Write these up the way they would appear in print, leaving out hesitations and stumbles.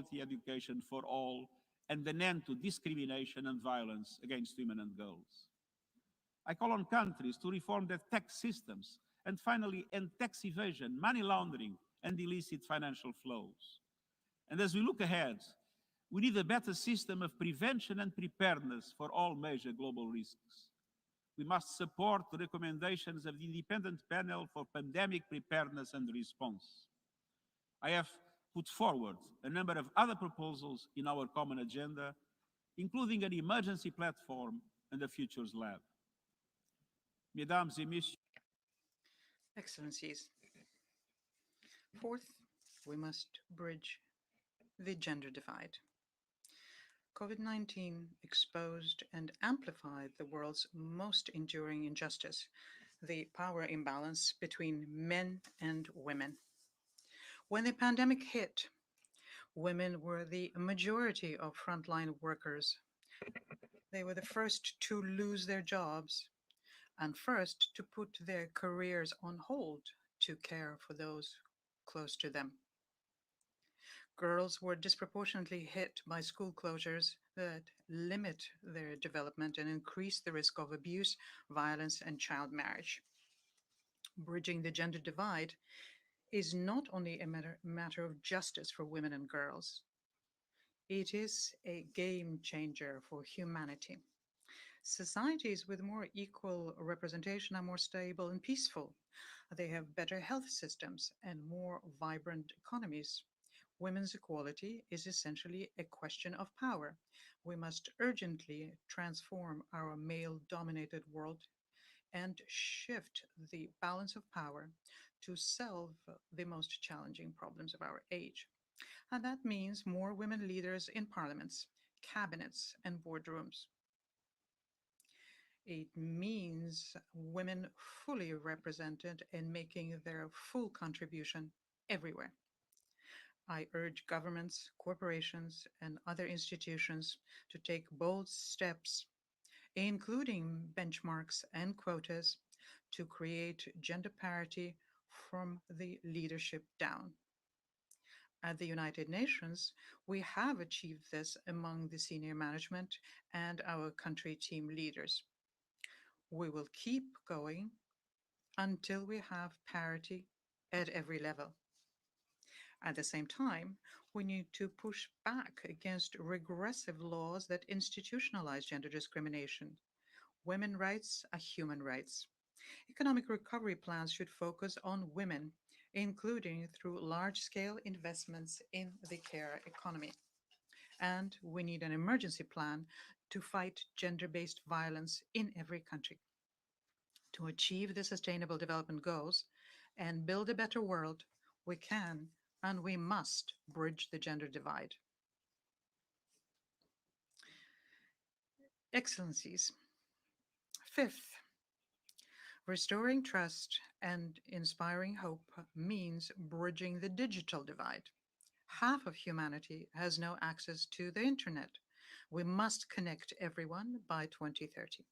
education for all, and an end to discrimination and violence against women and girls. I call on countries to reform their tax systems and finally end tax evasion, money laundering, and illicit financial flows. And as we look ahead, we need a better system of prevention and preparedness for all major global risks. We must support the recommendations of the Independent Panel for Pandemic Preparedness and Response. I have put forward a number of other proposals in our common agenda, including an emergency platform and a futures lab. Mesdames et Messieurs, Excellencies. Fourth, we must bridge the gender divide. COVID-19 exposed and amplified the world's most enduring injustice, the power imbalance between men and women. When the pandemic hit, women were the majority of frontline workers. They were the first to lose their jobs and first to put their careers on hold to care for those close to them. Girls were disproportionately hit by school closures that limit their development and increase the risk of abuse, violence, and child marriage. Bridging the gender divide is not only a matter of justice for women and girls, it is a game changer for humanity. Societies with more equal representation are more stable and peaceful. They have better health systems and more vibrant economies. Women's equality is essentially a question of power. We must urgently transform our male dominated world and shift the balance of power to solve the most challenging problems of our age. And that means more women leaders in parliaments, cabinets, and boardrooms. It means women fully represented and making their full contribution everywhere. I urge governments, corporations, and other institutions to take bold steps, including benchmarks and quotas, to create gender parity from the leadership down. At the United Nations, we have achieved this among the senior management and our country team leaders. We will keep going until we have parity at every level. At the same time, we need to push back against regressive laws that institutionalize gender discrimination. Women's rights are human rights. Economic recovery plans should focus on women, including through large-scale investments in the care economy. And we need an emergency plan to fight gender-based violence in every country. To achieve the Sustainable Development Goals and build a better world, we can and we must bridge the gender divide. Excellencies. Fifth, restoring trust and inspiring hope means bridging the digital divide. Half of humanity has no access to the internet. We must connect everyone by 2030.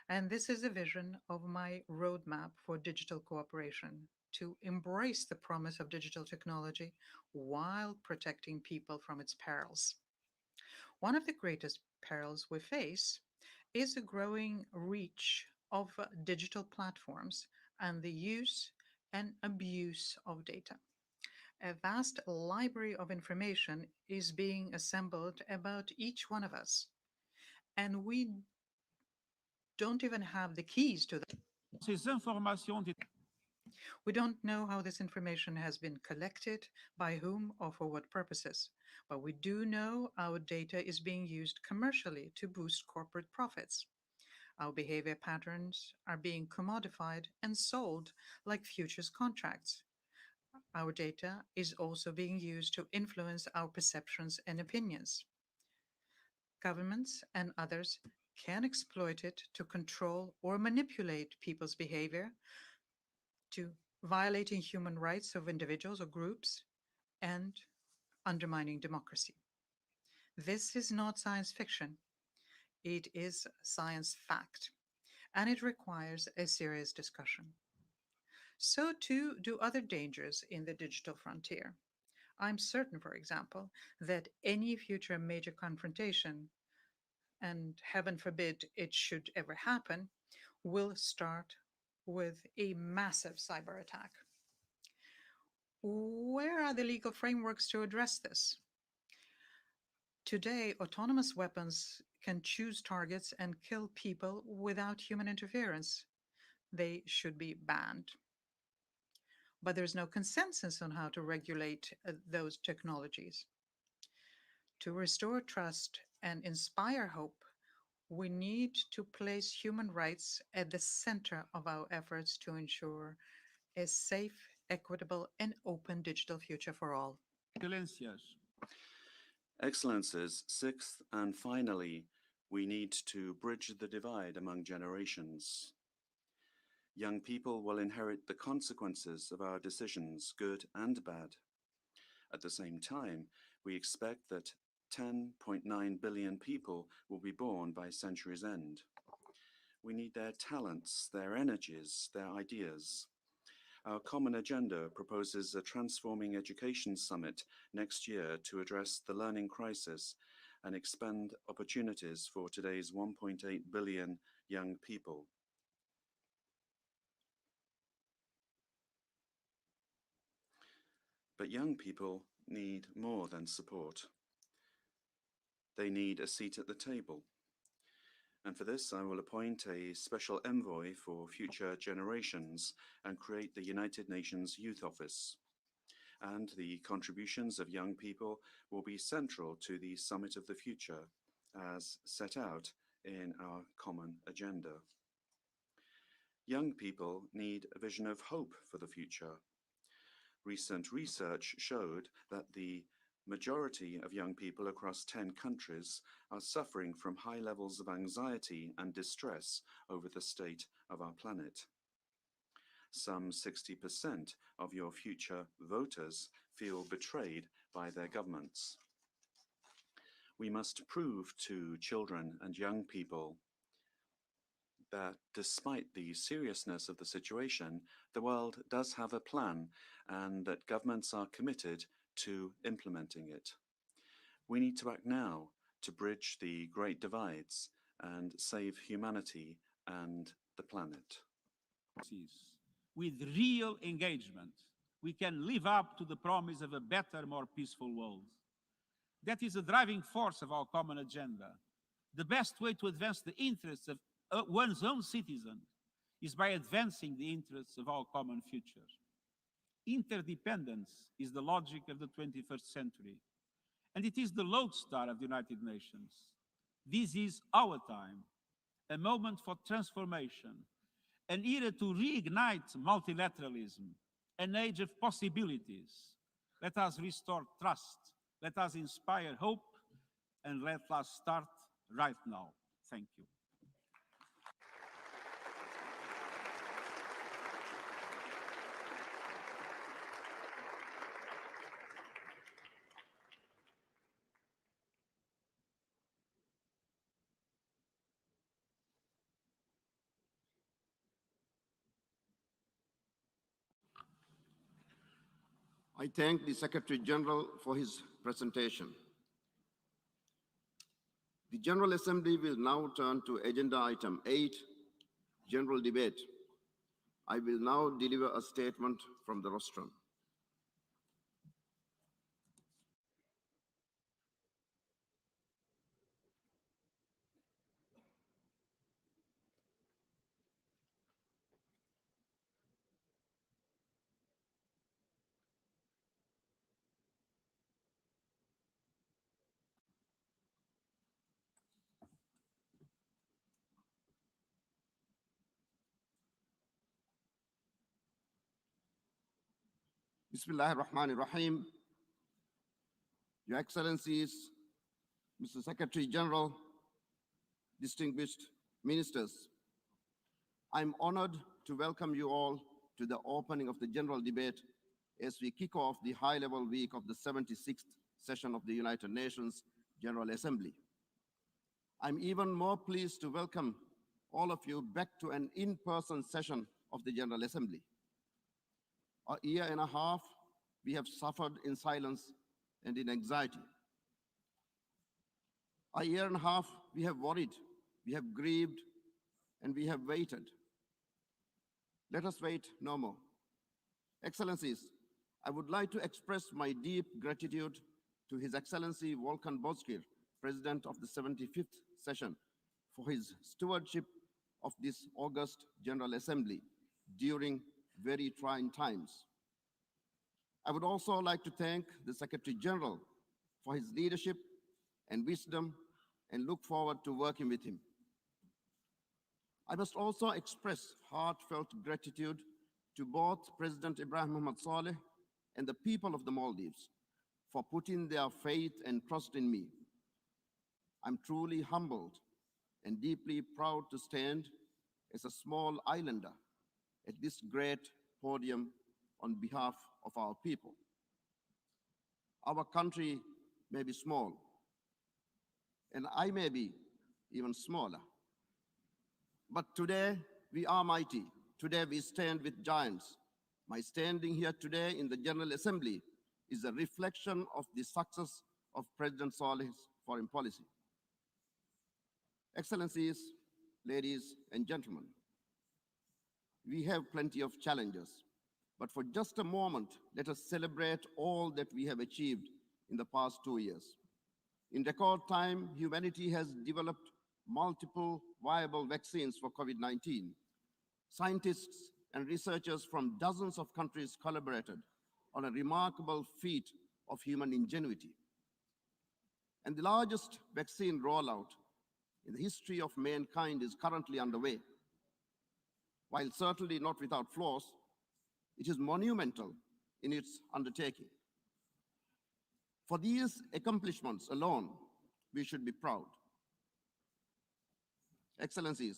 And this is the vision of my roadmap for digital cooperation, to embrace the promise of digital technology while protecting people from its perils. One of the greatest perils we face is the growing reach of digital platforms and the use and abuse of data. A vast library of information is being assembled about each one of us, and we don't even have the keys to them. ces informations We don't know how this information has been collected, by whom, or for what purposes, but we do know our data is being used commercially to boost corporate profits. Our behavior patterns are being commodified and sold like futures contracts. Our data is also being used to influence our perceptions and opinions. Governments and others can exploit it to control or manipulate people's behavior, to violating human rights of individuals or groups, and undermining democracy. This is not science fiction. It is science fact, and it requires a serious discussion. So too do other dangers in the digital frontier. I'm certain, for example, that any future major confrontation, and heaven forbid it should ever happen, will start with a massive cyber attack. Where are the legal frameworks to address this? Today, autonomous weapons can choose targets and kill people without human interference. They should be banned. But there's no consensus on how to regulate those technologies. To restore trust and inspire hope, we need to place human rights at the center of our efforts to ensure a safe, equitable, and open digital future for all. Excelências, Excellencies, sixth and finally, we need to bridge the divide among generations. Young people will inherit the consequences of our decisions, good and bad. At the same time, we expect that 10.9 billion people will be born by century's end. We need their talents, their energies, their ideas. Our common agenda proposes a transforming education summit next year to address the learning crisis and expand opportunities for today's 1.8 billion young people. But young people need more than support. They need a seat at the table. And for this, I will appoint a special envoy for future generations and create the United Nations Youth Office. And the contributions of young people will be central to the Summit of the Future, as set out in our common agenda. Young people need a vision of hope for the future. Recent research showed that the majority of young people across 10 countries are suffering from high levels of anxiety and distress over the state of our planet. Some 60% of your future voters feel betrayed by their governments. We must prove to children and young people that despite the seriousness of the situation, the world does have a plan and that governments are committed to implementing it. We need to act now to bridge the great divides and save humanity and the planet. with real engagement, we can live up to the promise of a better, more peaceful world. That is the driving force of our common agenda. The best way to advance the interests of one's own citizens is by advancing the interests of our common future. Interdependence is the logic of the 21st century, and it is the lodestar of the United Nations. This is our time, a moment for transformation, an era to reignite multilateralism, an age of possibilities. Let us restore trust, let us inspire hope, and let us start right now. Thank you. I thank the Secretary General for his presentation. The General Assembly will now turn to Agenda Item 8, General Debate. I will now deliver a statement from the rostrum. Bismillah ar-Rahman ar-Rahim. Your Excellencies, Mr. Secretary General, distinguished ministers, I'm honored to welcome you all to the opening of the general debate as we kick off the high-level week of the 76th session of the United Nations General Assembly. I'm even more pleased to welcome all of you back to an in-person session of the General Assembly. A year and a half we have suffered in silence and in anxiety. A year and a half, we have worried, we have grieved, and we have waited. Let us wait no more. Excellencies, I would like to express my deep gratitude to His Excellency Volkan Bozkır, President of the 75th session, for his stewardship of this August General Assembly during very trying times. I would also like to thank the Secretary General for his leadership and wisdom and look forward to working with him. I must also express heartfelt gratitude to both President Ibrahim Mohamed Saleh and the people of the Maldives for putting their faith and trust in me. I'm truly humbled and deeply proud to stand as a small islander at this great podium on behalf of our people. Our country may be small, and I may be even smaller. But today we are mighty. Today we stand with giants. My standing here today in the General Assembly is a reflection of the success of President Saleh's foreign policy. Excellencies, ladies and gentlemen, we have plenty of challenges, but for just a moment, let us celebrate all that we have achieved in the past 2 years. In record time, humanity has developed multiple viable vaccines for COVID-19. Scientists and researchers from dozens of countries collaborated on a remarkable feat of human ingenuity. And the largest vaccine rollout in the history of mankind is currently underway. While certainly not without flaws, it is monumental in its undertaking. For these accomplishments alone, we should be proud. Excellencies,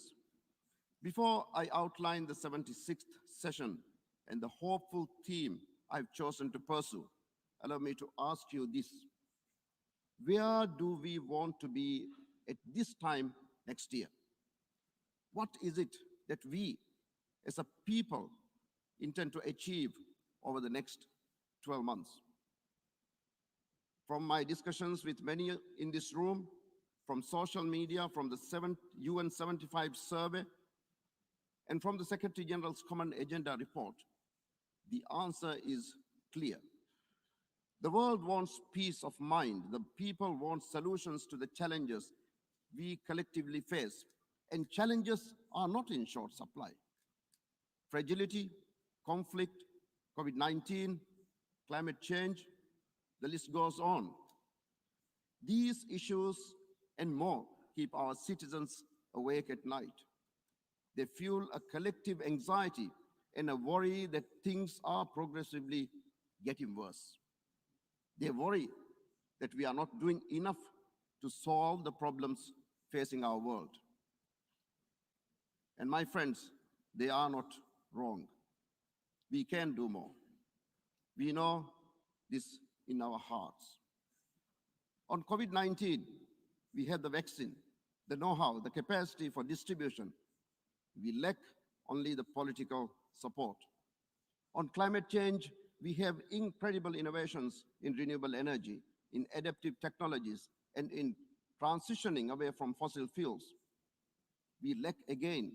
before I outline the 76th session and the hopeful theme I've chosen to pursue, allow me to ask you this. Where do we want to be at this time next year? What is it that we, as a people, intend to achieve over the next 12 months? From my discussions with many in this room, from social media, from the UN 75 survey, and from the Secretary General's Common Agenda report, the answer is clear. The world wants peace of mind. The people want solutions to the challenges we collectively face, and challenges are not in short supply. Fragility, conflict, COVID-19, climate change, the list goes on. These issues and more keep our citizens awake at night. They fuel a collective anxiety and a worry that things are progressively getting worse. They worry that we are not doing enough to solve the problems facing our world. And my friends, they are not wrong. We can do more. We know this in our hearts. On COVID-19, we have the vaccine, the know-how, the capacity for distribution. We lack only the political support. On climate change, we have incredible innovations in renewable energy, in adaptive technologies, and in transitioning away from fossil fuels. We lack again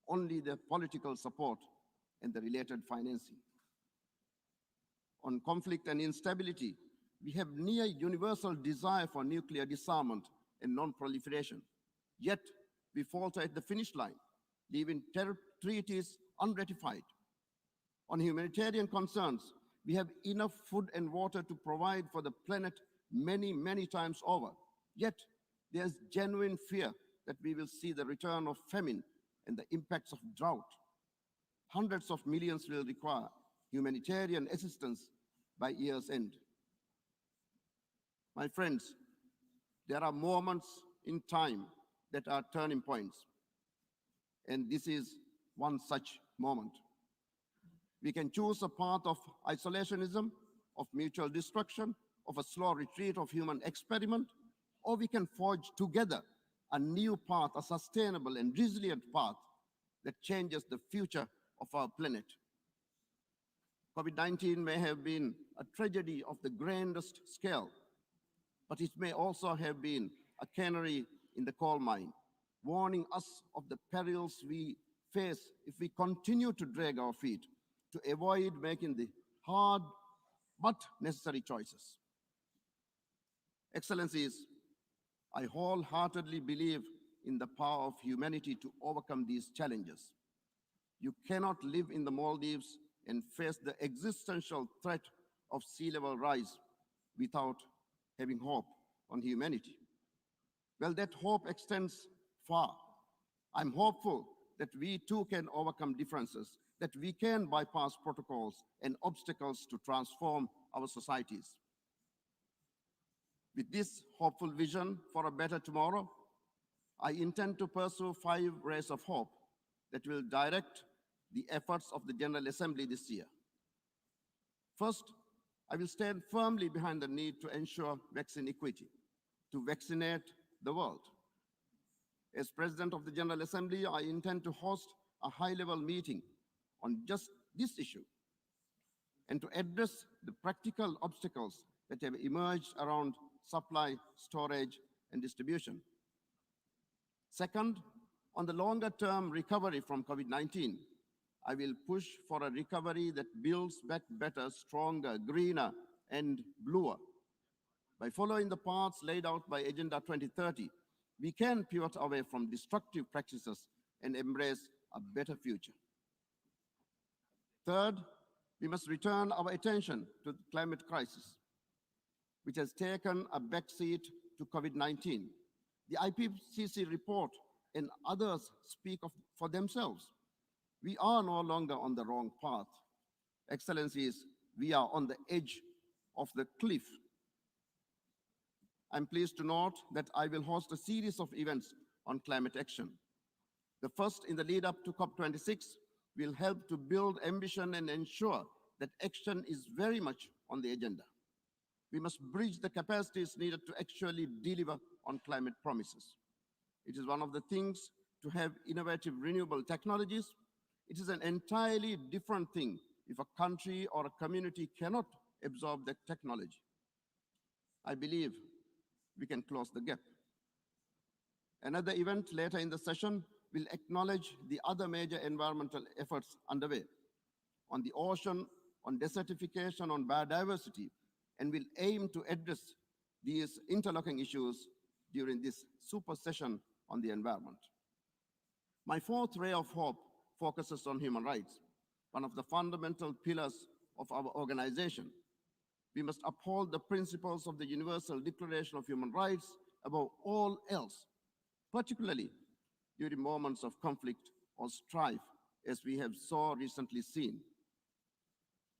only the political support and the related financing. On conflict and instability, we have near universal desire for nuclear disarmament and non-proliferation. Yet we falter at the finish line, leaving treaties unratified. On humanitarian concerns, we have enough food and water to provide for the planet many, many times over. Yet there's genuine fear that we will see the return of famine and the impacts of drought. Hundreds of millions will require humanitarian assistance by year's end. My friends, there are moments in time that are turning points, and this is one such moment. We can choose a path of isolationism, of mutual destruction, of a slow retreat of human experiment, or we can forge together a new path, a sustainable and resilient path that changes the future of our planet. COVID-19 may have been a tragedy of the grandest scale, but it may also have been a canary in the coal mine, warning us of the perils we face if we continue to drag our feet, to avoid making the hard but necessary choices. Excellencies, I wholeheartedly believe in the power of humanity to overcome these challenges. You cannot live in the Maldives and face the existential threat of sea level rise without having hope on humanity. Well, that hope extends far. I'm hopeful that we too can overcome differences, that we can bypass protocols and obstacles to transform our societies. With this hopeful vision for a better tomorrow, I intend to pursue 5 rays of hope that will direct the efforts of the General Assembly this year. First, I will stand firmly behind the need to ensure vaccine equity, to vaccinate the world. As President of the General Assembly, I intend to host a high-level meeting on just this issue and to address the practical obstacles that have emerged around supply, storage, and distribution. Second, on the longer-term recovery from COVID-19, I will push for a recovery that builds back better, stronger, greener, and bluer. By following the paths laid out by Agenda 2030, we can pivot away from destructive practices and embrace a better future. Third, we must return our attention to the climate crisis, which has taken a backseat to COVID-19. The IPCC report and others speak for themselves. We are no longer on the wrong path. Excellencies, we are on the edge of the cliff. I'm pleased to note that I will host a series of events on climate action. The first in the lead up to COP26 will help to build ambition and ensure that action is very much on the agenda. We must bridge the capacities needed to actually deliver on climate promises. It is one of the things to have innovative renewable technologies. It is an entirely different thing if a country or a community cannot absorb that technology. I believe we can close the gap. Another event later in the session will acknowledge the other major environmental efforts underway on the ocean, on desertification, on biodiversity, and will aim to address these interlocking issues during this super session on the environment. My fourth ray of hope focuses on human rights, one of the fundamental pillars of our organization. We must uphold the principles of the Universal Declaration of Human Rights above all else, particularly during moments of conflict or strife, as we have so recently seen.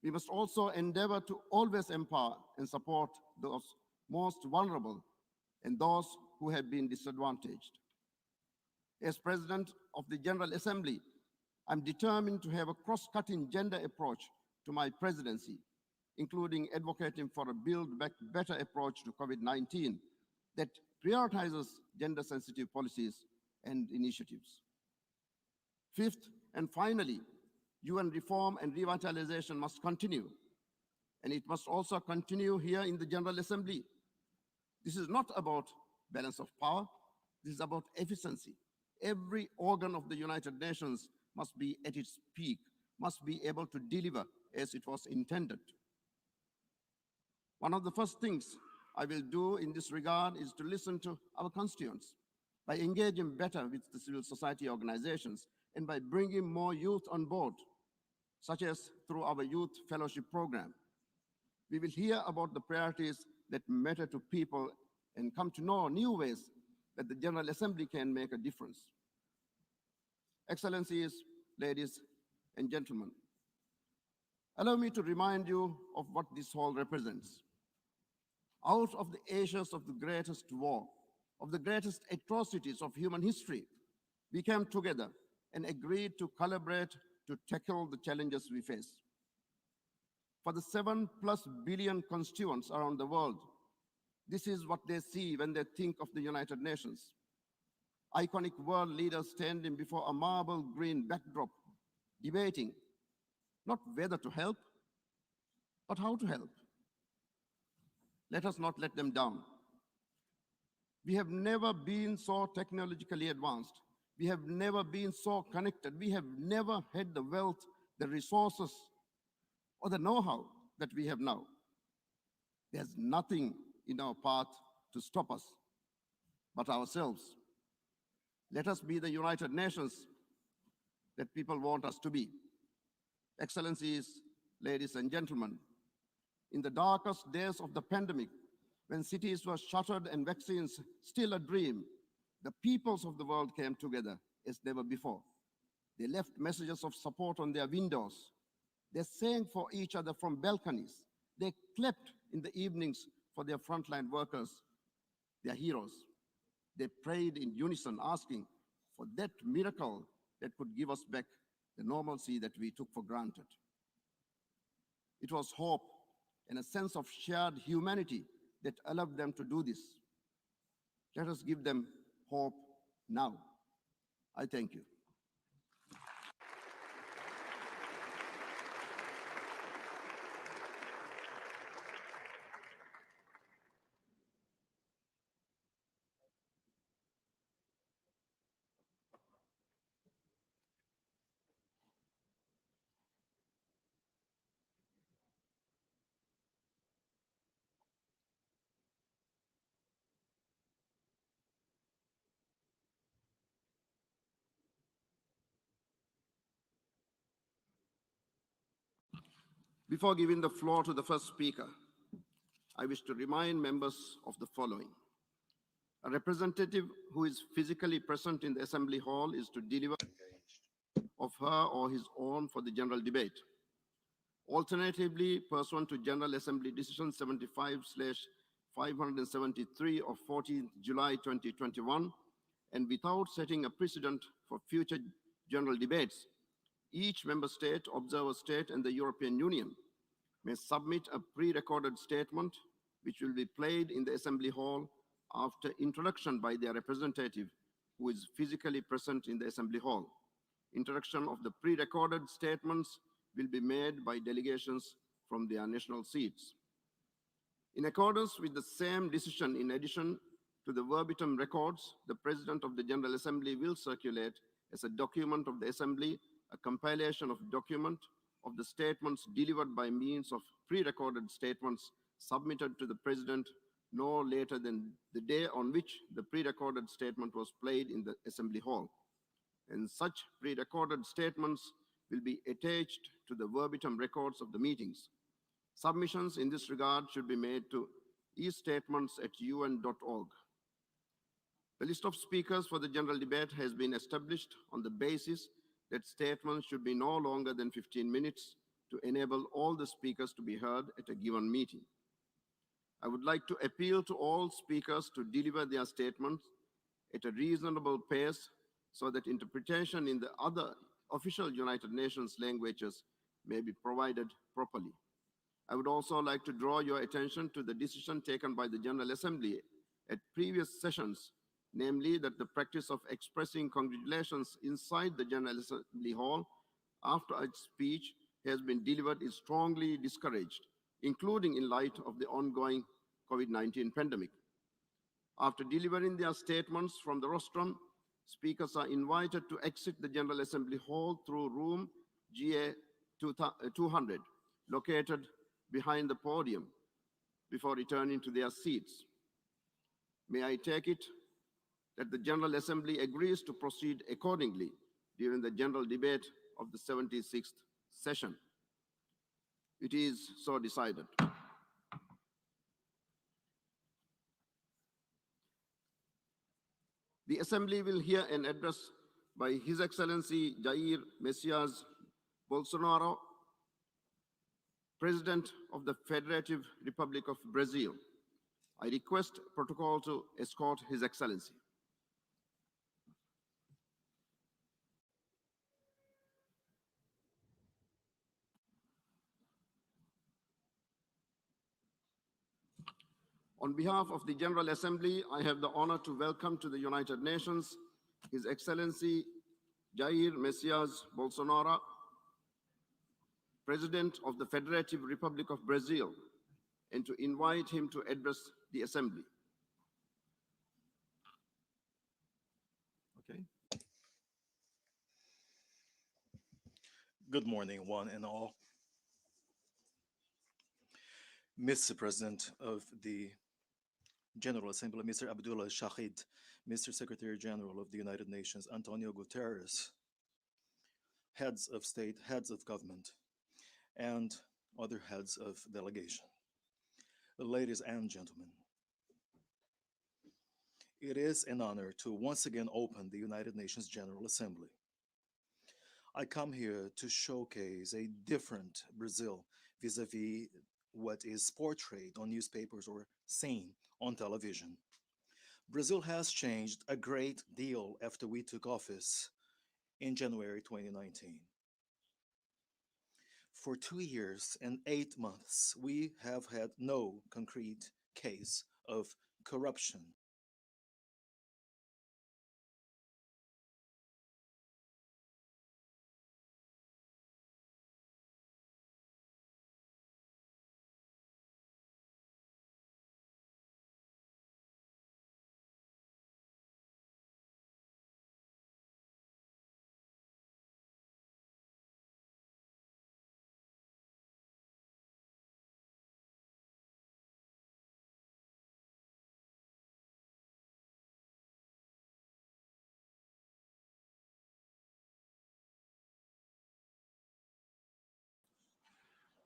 We must also endeavor to always empower and support those most vulnerable and those who have been disadvantaged. As President of the General Assembly, I'm determined to have a cross-cutting gender approach to my presidency, including advocating for a Build Back Better approach to COVID-19 that prioritizes gender-sensitive policies and initiatives. Fifth, and finally, UN reform and revitalization must continue, and it must also continue here in the General Assembly. This is not about balance of power, this is about efficiency. Every organ of the United Nations must be at its peak, must be able to deliver as it was intended. One of the first things I will do in this regard is to listen to our constituents by engaging better with the civil society organizations and by bringing more youth on board, such as through our youth fellowship program. We will hear about the priorities that matter to people and come to know new ways that the General Assembly can make a difference. Excellencies, ladies and gentlemen, allow me to remind you of what this hall represents. Out of the ashes of the greatest war, of the greatest atrocities of human history, we came together and agreed to collaborate to tackle the challenges we face. For the 7+ billion constituents around the world, this is what they see when they think of the United Nations. Iconic world leaders standing before a marble green backdrop, debating not whether to help, But how to help? Let us not let them down. We have never been so technologically advanced. We have never been so connected. We have never had the wealth, the resources, or the know-how that we have now. There's nothing in our path to stop us but ourselves. Let us be the United Nations that people want us to be. Excellencies, ladies and gentlemen, in the darkest days of the pandemic, when cities were shuttered and vaccines still a dream, the peoples of the world came together as never before. They left messages of support on their windows. They sang for each other from balconies. They clapped in the evenings for their frontline workers, their heroes. They prayed in unison, asking for that miracle that could give us back the normalcy that we took for granted. It was hope and a sense of shared humanity that allowed them to do this. Let us give them hope now. I thank you. Before giving the floor to the first speaker, I wish to remind members of the following. A representative who is physically present in the Assembly Hall is to deliver of her or his own for the general debate. Alternatively, pursuant to General Assembly Decision 75/573 of 14th July 2021, and without setting a precedent for future general debates, each member state, observer state, and the European Union may submit a pre-recorded statement which will be played in the Assembly Hall after introduction by their representative who is physically present in the Assembly Hall. Introduction of the pre-recorded statements will be made by delegations from their national seats. In accordance with the same decision, in addition to the verbatim records, the President of the General Assembly will circulate as a document of the Assembly a compilation of document of the statements delivered by means of pre-recorded statements submitted to the President no later than the day on which the pre-recorded statement was played in the Assembly Hall. And such pre-recorded statements will be attached to the verbatim records of the meetings. Submissions in this regard should be made to e-statements@un.org. The list of speakers for the general debate has been established on the basis that statements should be no longer than 15 minutes to enable all the speakers to be heard at a given meeting. I would like to appeal to all speakers to deliver their statements at a reasonable pace so that interpretation in the other official United Nations languages may be provided properly. I would also like to draw your attention to the decision taken by the General Assembly at previous sessions, namely that the practice of expressing congratulations inside the General Assembly Hall after a speech has been delivered is strongly discouraged, including in light of the ongoing COVID-19 pandemic. After delivering their statements from the rostrum, speakers are invited to exit the General Assembly Hall through room GA 200, located behind the podium, before returning to their seats. May I take it that the General Assembly agrees to proceed accordingly during the general debate of the 76th session? It is so decided. The Assembly will hear an address by His Excellency Jair Messias Bolsonaro, President of the Federative Republic of Brazil. I request protocol to escort His Excellency. On behalf of the General Assembly, I have the honor to welcome to the United Nations His Excellency Jair Messias Bolsonaro, President of the Federative Republic of Brazil, and to invite him to address the Assembly. Okay. Good morning, one and all. Mr. President of the General Assembly, Mr. Abdullah Shahid, Mr. Secretary General of the United Nations, Antonio Guterres, heads of state, heads of government, and other heads of delegation. Ladies and gentlemen, it is an honor to once again open the United Nations General Assembly. I come here to showcase a different Brazil vis-a-vis what is portrayed on newspapers or seen on television. Brazil has changed a great deal after we took office in January 2019. For 2 years and 8 months, we have had no concrete case of corruption.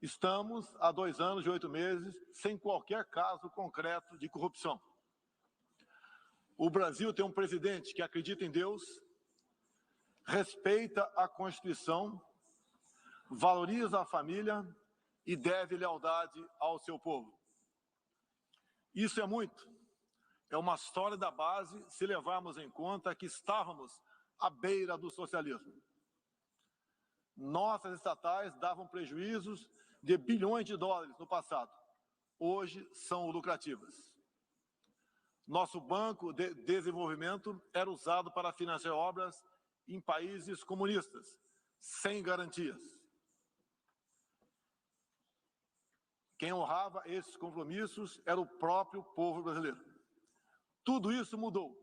Estamos há 2 anos e 8 meses sem qualquer caso concreto de corrupção. O Brasil tem um presidente que acredita em Deus, respeita a Constituição, valoriza a família e deve lealdade ao seu povo. Isso é muito. É uma sólida base se levarmos em conta que estávamos à beira do socialismo. Nossas estatais davam prejuízos de bilhões de dólares no passado. Hoje são lucrativas. Nosso Banco de Desenvolvimento era usado para financiar obras em países comunistas, sem garantias. Quem honrava esses compromissos era o próprio povo brasileiro. Tudo isso mudou.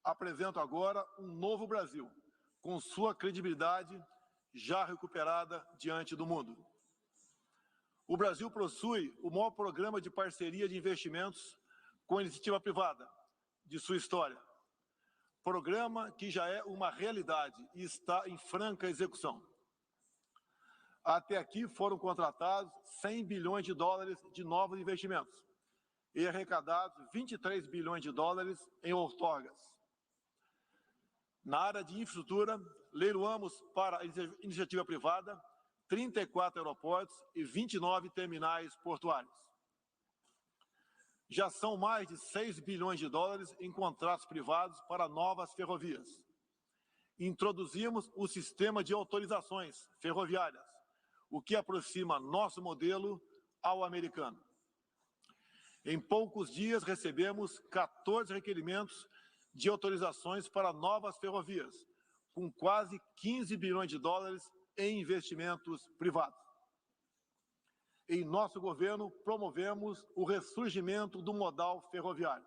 Apresento agora um novo Brasil, com sua credibilidade já recuperada diante do mundo. O Brasil possui o maior programa de parceria de investimentos com a iniciativa privada de sua história. Programa que já é uma realidade e está em franca execução. Até aqui foram contratados 100 bilhões de dólares de novos investimentos e arrecadados 23 bilhões de dólares em outorgas. Na área de infraestrutura, leiloamos para a iniciativa privada 34 aeroportos e 29 terminais portuários. Já são mais de 6 bilhões de dólares em contratos privados para novas ferrovias. Introduzimos o sistema de autorizações ferroviárias, o que aproxima nosso modelo ao americano. Em poucos dias, recebemos 14 requerimentos de autorizações para novas ferrovias, com quase 15 bilhões de dólares em investimentos privados. Em nosso governo, promovemos o ressurgimento do modal ferroviário.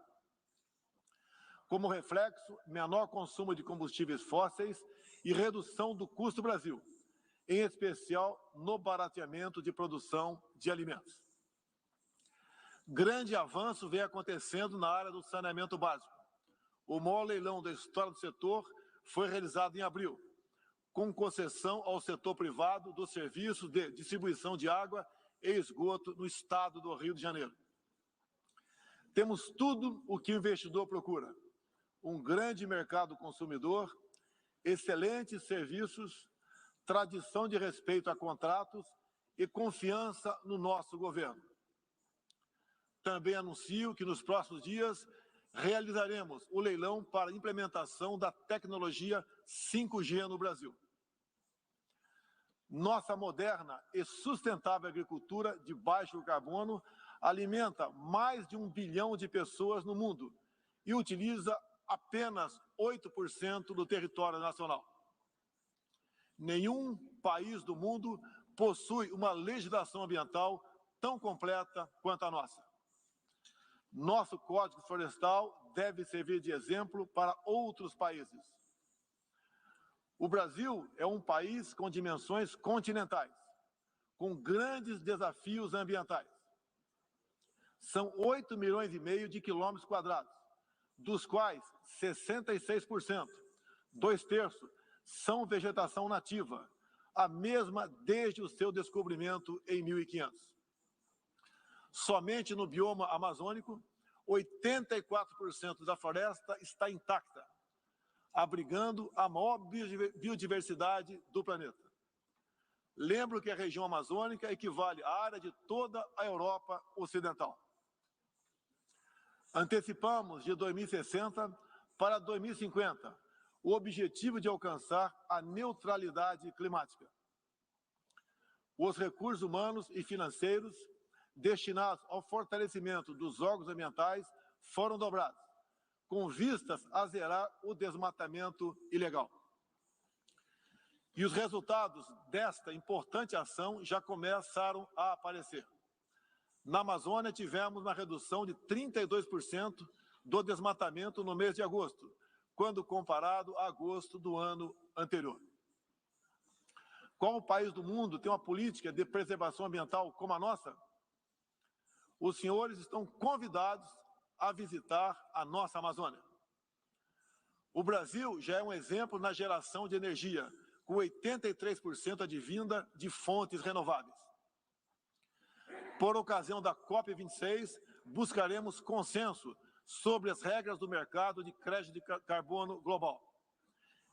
Como reflexo, menor consumo de combustíveis fósseis e redução do custo Brasil, em especial no barateamento de produção de alimentos. Grande avanço vem acontecendo na área do saneamento básico. O maior leilão da história do setor foi realizado em abril, com concessão ao setor privado do serviço de distribuição de água e esgoto no estado do Rio de Janeiro. Temos tudo o que o investidor procura: um grande mercado consumidor, excelentes serviços, tradição de respeito a contratos e confiança no nosso governo. Também anuncio que nos próximos dias realizaremos o leilão para a implementação da tecnologia 5G no Brasil. Nossa moderna e sustentável agricultura de baixo carbono alimenta mais de 1 bilhão de pessoas no mundo e utiliza apenas 8% do território nacional. Nenhum país do mundo possui uma legislação ambiental tão completa quanto a nossa. Nosso Código Florestal deve servir de exemplo para outros países. O Brasil é um país com dimensões continentais, com grandes desafios ambientais. São 8,5 milhões de quilômetros quadrados, dos quais 66%, 2/3, são vegetação nativa, a mesma desde o seu descobrimento em 1500. Somente no bioma amazônico, 84% da floresta está intacta, abrigando a maior biodiversidade do planeta. Lembro que a região amazônica equivale à área de toda a Europa Ocidental. Antecipamos de 2060 para 2050 o objetivo de alcançar a neutralidade climática. Os recursos humanos e financeiros destinados ao fortalecimento dos órgãos ambientais foram dobrados, com vistas a zerar o desmatamento ilegal. E os resultados desta importante ação já começaram a aparecer. Na Amazônia, tivemos uma redução de 32% do desmatamento no mês de agosto, quando comparado a agosto do ano anterior. Qual país do mundo tem uma política de preservação ambiental como a nossa? Os senhores estão convidados a visitar a nossa Amazônia. O Brasil já é um exemplo na geração de energia, com 83% advinda de fontes renováveis. Por ocasião da COP26, buscaremos consenso sobre as regras do mercado de crédito de carbono global.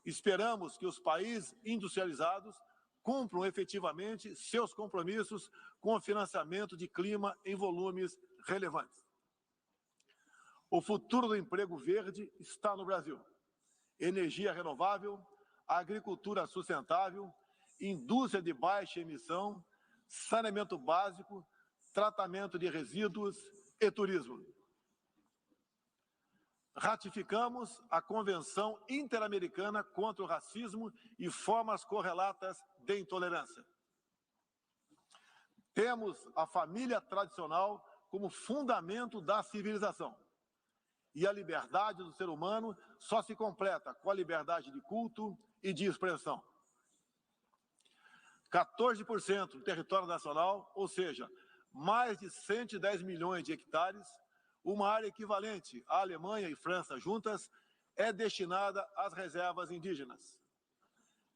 Esperamos que os países industrializados cumpram efetivamente seus compromissos com o financiamento de clima em volumes relevantes. O futuro do emprego verde está no Brasil. Energia renovável, agricultura sustentável, indústria de baixa emissão, saneamento básico, tratamento de resíduos e turismo. Ratificamos a Convenção Interamericana contra o Racismo e formas correlatas de intolerância. Temos a família tradicional como fundamento da civilização. E a liberdade do ser humano só se completa com a liberdade de culto e de expressão. 14% do território nacional, ou seja, mais de 110 milhões de hectares, uma área equivalente à Alemanha e França juntas, é destinada às reservas indígenas.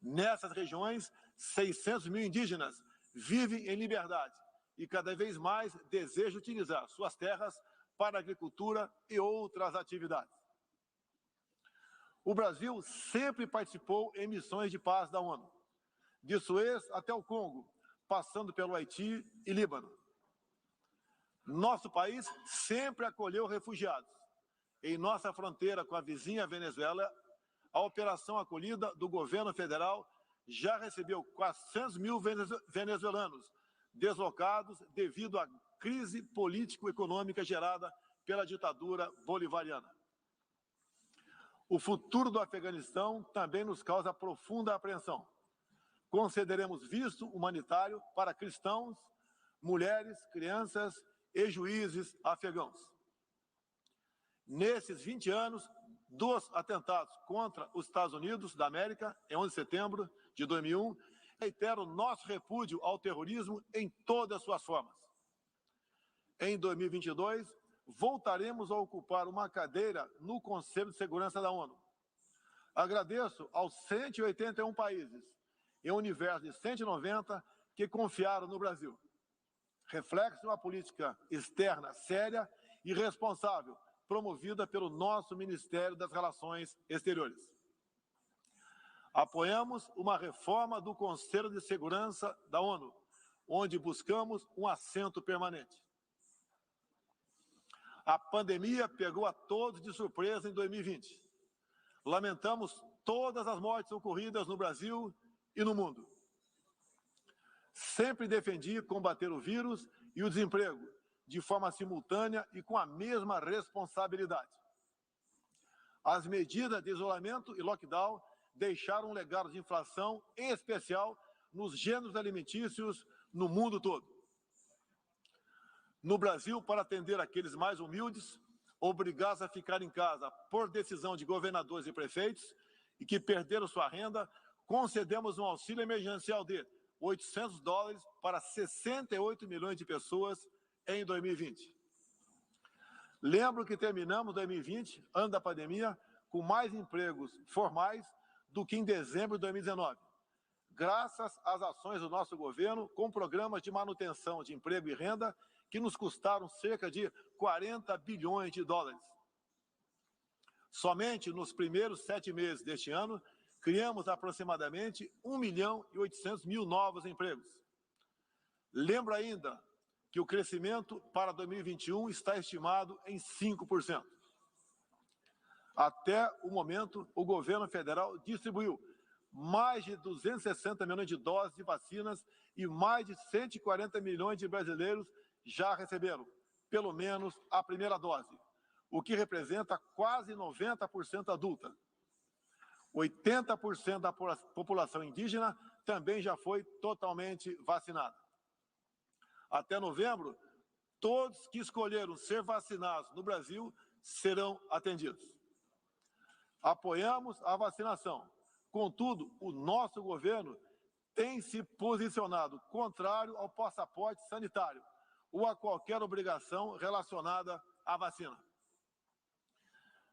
Nessas regiões, 600 mil indígenas vivem em liberdade e cada vez mais desejam utilizar suas terras para agricultura e outras atividades. O Brasil sempre participou em missões de paz da ONU, de Suez até o Congo, passando pelo Haiti e Líbano. Nosso país sempre acolheu refugiados. Em nossa fronteira com a vizinha Venezuela, a operação acolhida do governo federal já recebeu 400 mil venezuelanos deslocados devido à crise político-econômica gerada pela ditadura bolivariana. O futuro do Afeganistão também nos causa profunda apreensão. Concederemos visto humanitário para cristãos, mulheres, crianças e juízes afegãos. Nesses 20 anos, 2 atentados contra os Estados Unidos da América, em 11 de setembro de 2001, reitero nosso repúdio ao terrorismo em todas as suas formas. Em 2022, voltaremos a ocupar uma cadeira no Conselho de Segurança da ONU. Agradeço aos 181 países, em um universo de 190, que confiaram no Brasil. Reflexo de uma política externa séria e responsável, promovida pelo nosso Ministério das Relações Exteriores. Apoiamos uma reforma do Conselho de Segurança da ONU, onde buscamos um assento permanente. A pandemia pegou a todos de surpresa em 2020. Lamentamos todas as mortes ocorridas no Brasil e no mundo. Sempre defendi combater o vírus e o desemprego de forma simultânea e com a mesma responsabilidade. As medidas de isolamento e lockdown deixaram um legado de inflação, em especial nos gêneros alimentícios no mundo todo. No Brasil, para atender aqueles mais humildes, obrigados a ficar em casa por decisão de governadores e prefeitos e que perderam sua renda, concedemos um auxílio emergencial de $800 para 68 milhões de pessoas em 2020. Lembro que terminamos 2020, ano da pandemia, com mais empregos formais do que em dezembro de 2019, graças às ações do nosso governo com programas de manutenção de emprego e renda que nos custaram cerca de 40 bilhões de dólares. Somente nos primeiros 7 meses deste ano, criamos aproximadamente 1.800.000 novos empregos. Lembro ainda que o crescimento para 2021 está estimado em 5%. Até o momento, o governo federal distribuiu mais de 260 milhões de doses de vacinas e mais de 140 milhões de brasileiros já receberam, pelo menos, a primeira dose, o que representa quase 90% adulta. 80% da população indígena também já foi totalmente vacinada. Até novembro, todos que escolheram ser vacinados no Brasil serão atendidos. Apoiamos a vacinação. Contudo, o nosso governo tem se posicionado contrário ao passaporte sanitário ou a qualquer obrigação relacionada à vacina.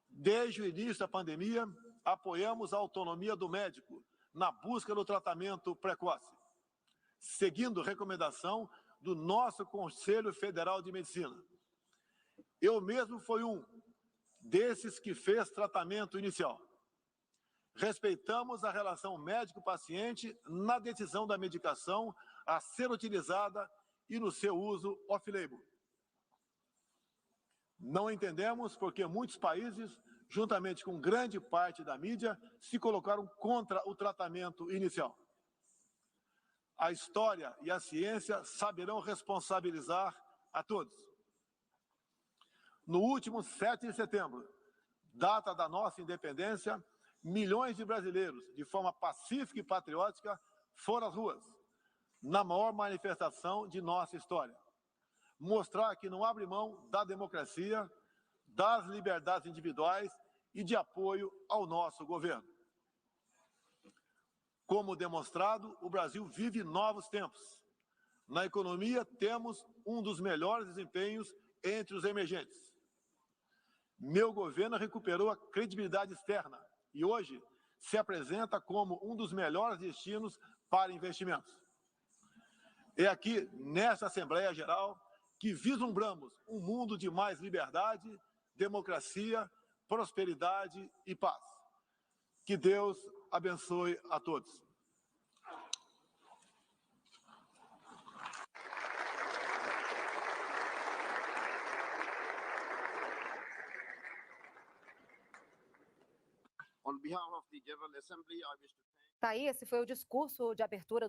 Desde o início da pandemia, apoiamos a autonomia do médico na busca do tratamento precoce, seguindo recomendação do nosso Conselho Federal de Medicina. Eu mesmo fui um desses que fez tratamento inicial. Respeitamos a relação médico-paciente na decisão da medicação a ser utilizada e no seu uso off-label. Não entendemos porque muitos países, juntamente com grande parte da mídia, se colocaram contra o tratamento inicial. A história e a ciência saberão responsabilizar a todos. No último 7 de setembro, data da nossa independência, milhões de brasileiros, de forma pacífica e patriótica, foram às ruas, na maior manifestação de nossa história. Mostrar que não abre mão da democracia, das liberdades individuais e de apoio ao nosso governo. Como demonstrado, o Brasil vive novos tempos. Na economia, temos um dos melhores desempenhos entre os emergentes. Meu governo recuperou a credibilidade externa e hoje se apresenta como um dos melhores destinos para investimentos. É aqui, nesta Assembleia Geral, que vislumbramos um mundo de mais liberdade, democracia, prosperidade e paz. Que Deus abençoe a todos. On behalf of the General Assembly, I wish to Tá aí, esse foi o discurso de abertura